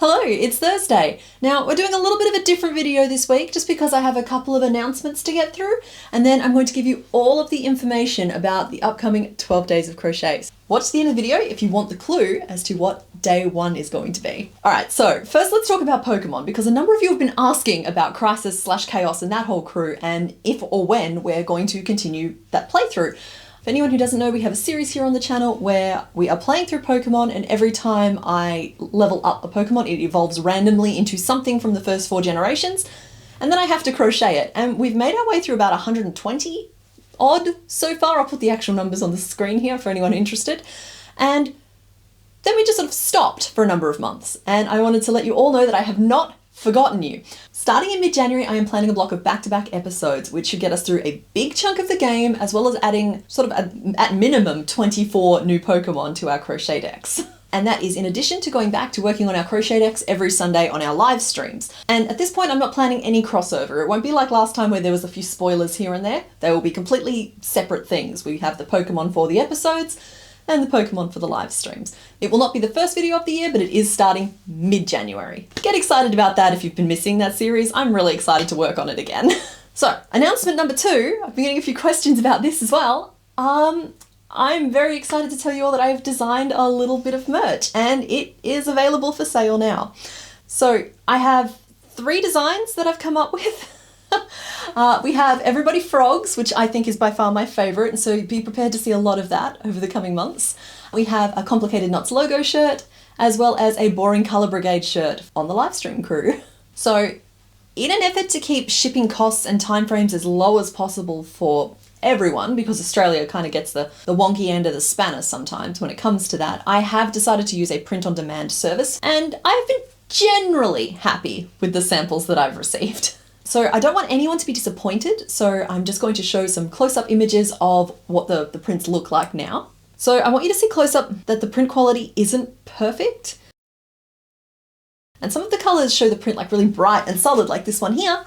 Hello, it's Thursday. Now, we're doing a little bit of a different video this week just because I have a couple of announcements to get through, and then I'm going to give you all of the information about the upcoming 12 days of crochet. Watch the end of the video if you want the clue as to what day one is going to be. Alright, so first let's talk about Pokemon, because a number of you have been asking about Crisis/Chaos and that whole crew, and if or when we're going to continue that playthrough. For anyone who doesn't know, we have a series here on the channel where we are playing through Pokemon, and every time I level up a Pokemon, it evolves randomly into something from the first 4 generations, and then I have to crochet it. And we've made our way through about 120 odd so far. I'll put the actual numbers on the screen here for anyone interested. And then we just sort of stopped for a number of months, and I wanted to let you all know that I have not forgotten you. Starting in mid-January, I am planning a block of back-to-back episodes, which should get us through a big chunk of the game, as well as adding sort of at minimum 24 new Pokemon to our crochet decks. And that is in addition to going back to working on our crochet decks every Sunday on our live streams. And at this point, I'm not planning any crossover. It won't be like last time where there was a few spoilers here and there. They will be completely separate things. We have the Pokemon for the episodes and the Pokemon for the live streams. It will not be the first video of the year, but it is starting mid-January. Get excited about that if you've been missing that series. I'm really excited to work on it again. So, announcement number 2, I've been getting a few questions about this as well. I'm very excited to tell you all that I've designed a little bit of merch, and it is available for sale now. So, I have 3 designs that I've come up with. We have Everybody Frogs, which I think is by far my favourite, and so be prepared to see a lot of that over the coming months. We have a Complicated Knots logo shirt, as well as a Boring Colour Brigade shirt on the livestream crew. So, in an effort to keep shipping costs and timeframes as low as possible for everyone, because Australia kind of gets the wonky end of the spanner sometimes when it comes to that, I have decided to use a print-on-demand service, and I have been generally happy with the samples that I've received. So I don't want anyone to be disappointed, so I'm just going to show some close-up images of what the prints look like now. So I want you to see close-up that the print quality isn't perfect. And some of the colours show the print like really bright and solid, like this one here,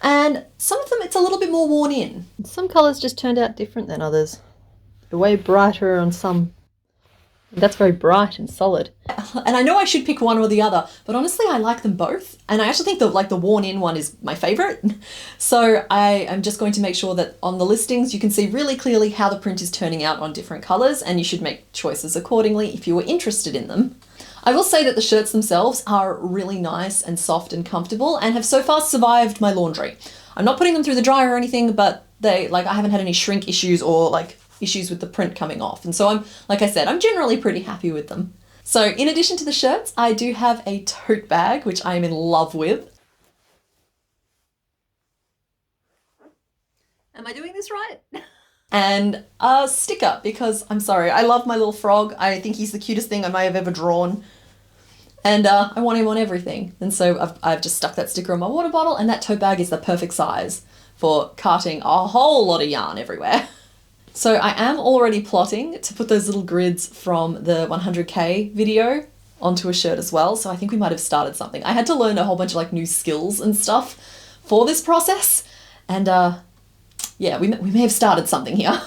and some of them it's a little bit more worn in. Some colours just turned out different than others. They're way brighter on some. That's very bright and solid. And I know I should pick one or the other, but honestly I like them both. And I actually think the worn in one is my favourite. So I am just going to make sure that on the listings you can see really clearly how the print is turning out on different colours, and you should make choices accordingly if you were interested in them. I will say that the shirts themselves are really nice and soft and comfortable, and have so far survived my laundry. I'm not putting them through the dryer or anything, but I haven't had any shrink issues or issues with the print coming off. And so like I said, I'm generally pretty happy with them. So in addition to the shirts, I do have a tote bag, which I am in love with. Am I doing this right? And a sticker, because I'm sorry, I love my little frog. I think he's the cutest thing I may have ever drawn. And I want him on everything. And so I've just stuck that sticker on my water bottle, and that tote bag is the perfect size for carting a whole lot of yarn everywhere. So I am already plotting to put those little grids from the 100k video onto a shirt as well. So I think we might have started something. I had to learn a whole bunch of new skills and stuff for this process. And yeah, we may have started something here.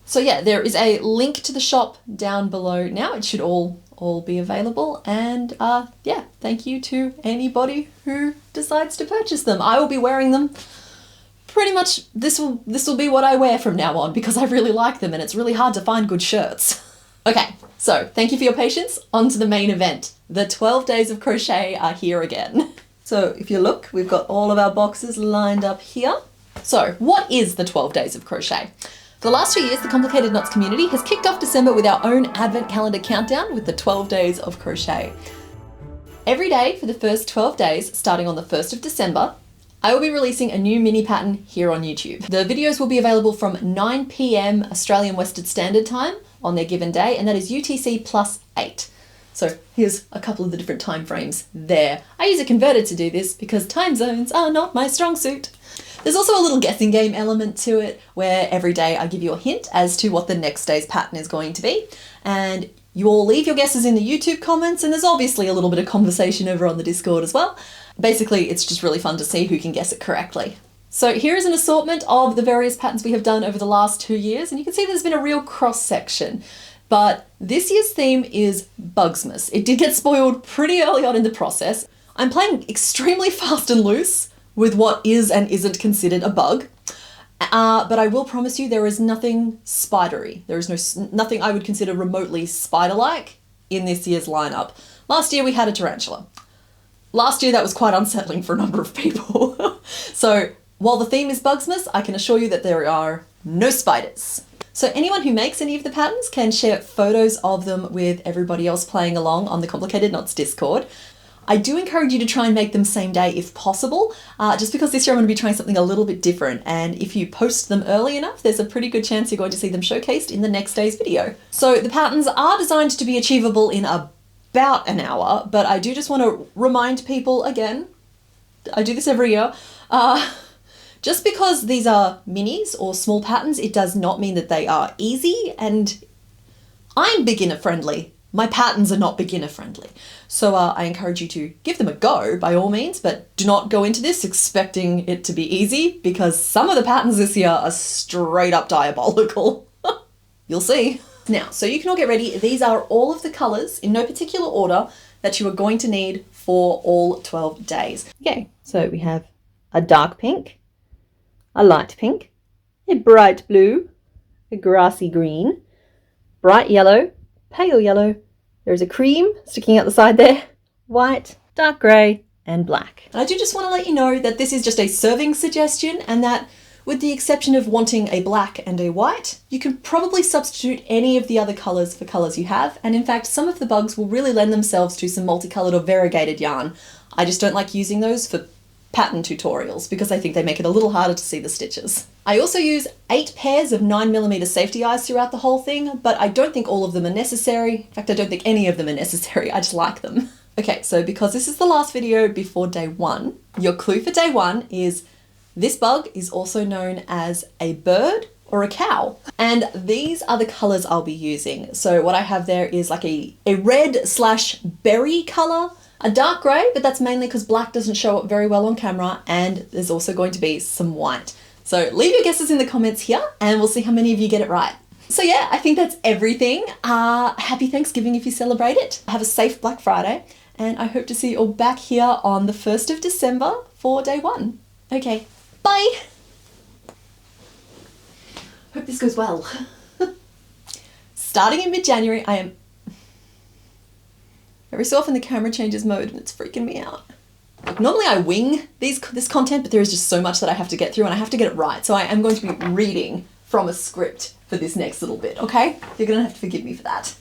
So yeah, there is a link to the shop down below now. It should all be available. And yeah, thank you to anybody who decides to purchase them. I will be wearing them. Pretty much this will be what I wear from now on, because I really like them and it's really hard to find good shirts. Okay, so thank you for your patience. On to the main event. The 12 days of crochet are here again. So if you look, we've got all of our boxes lined up here. So what is the 12 days of crochet? For the last 2 years, the Complicated Knots community has kicked off December with our own advent calendar countdown with the 12 days of crochet. Every day for the first 12 days, starting on the 1st of December, I will be releasing a new mini pattern here on YouTube. The videos will be available from 9 PM Australian Western Standard Time on their given day, and that is UTC +8. So here's a couple of the different time frames there. I use a converter to do this because time zones are not my strong suit. There's also a little guessing game element to it, where every day I give you a hint as to what the next day's pattern is going to be, and you all leave your guesses in the YouTube comments, and there's obviously a little bit of conversation over on the Discord as well. Basically, it's just really fun to see who can guess it correctly. So here is an assortment of the various patterns we have done over the last 2 years, and you can see there's been a real cross-section. But this year's theme is Bugsmas. It did get spoiled pretty early on in the process. I'm playing extremely fast and loose with what is and isn't considered a bug. But I will promise you there is nothing spidery. There is nothing I would consider remotely spider-like in this year's lineup. Last year we had a tarantula. Last year that was quite unsettling for a number of people. So while the theme is Bugsmas, I can assure you that there are no spiders. So anyone who makes any of the patterns can share photos of them with everybody else playing along on the Complicated Knots Discord. I do encourage you to try and make them same day if possible, just because this year I'm going to be trying something a little bit different, and if you post them early enough, there's a pretty good chance you're going to see them showcased in the next day's video. So the patterns are designed to be achievable in about an hour, but I do just want to remind people again, I do this every year, just because these are minis or small patterns, it does not mean that they are easy, and I'm beginner friendly. My patterns are not beginner friendly. So I encourage you to give them a go by all means, but do not go into this expecting it to be easy, because some of the patterns this year are straight up diabolical. You'll see. Now, so you can all get ready. These are all of the colors in no particular order that you are going to need for all 12 days. Okay, so we have a dark pink, a light pink, a bright blue, a grassy green, bright yellow, pale yellow, there's a cream sticking out the side there, white, dark grey, and black. And I do just want to let you know that this is just a serving suggestion, and that with the exception of wanting a black and a white, you can probably substitute any of the other colours for colours you have, and in fact some of the bugs will really lend themselves to some multicoloured or variegated yarn. I just don't like using those for pattern tutorials because I think they make it a little harder to see the stitches. I also use 8 pairs of 9mm safety eyes throughout the whole thing, but I don't think all of them are necessary. In fact, I don't think any of them are necessary, I just like them. Okay, so because this is the last video before day 1, your clue for day 1 is this bug is also known as a bird or a cow. And these are the colours I'll be using. So what I have there is like a red/berry colour, a dark grey, but that's mainly because black doesn't show up very well on camera, and there's also going to be some white. So leave your guesses in the comments here and we'll see how many of you get it right. So yeah, I think that's everything. Happy Thanksgiving if you celebrate it. Have a safe Black Friday, and I hope to see you all back here on the 1st of December for day 1. Okay, bye! Hope this goes well. Starting in mid-January, I am... Every so often the camera changes mode and it's freaking me out. Normally I wing this content, but there is just so much that I have to get through and I have to get it right. So I am going to be reading from a script for this next little bit, okay? You're gonna have to forgive me for that.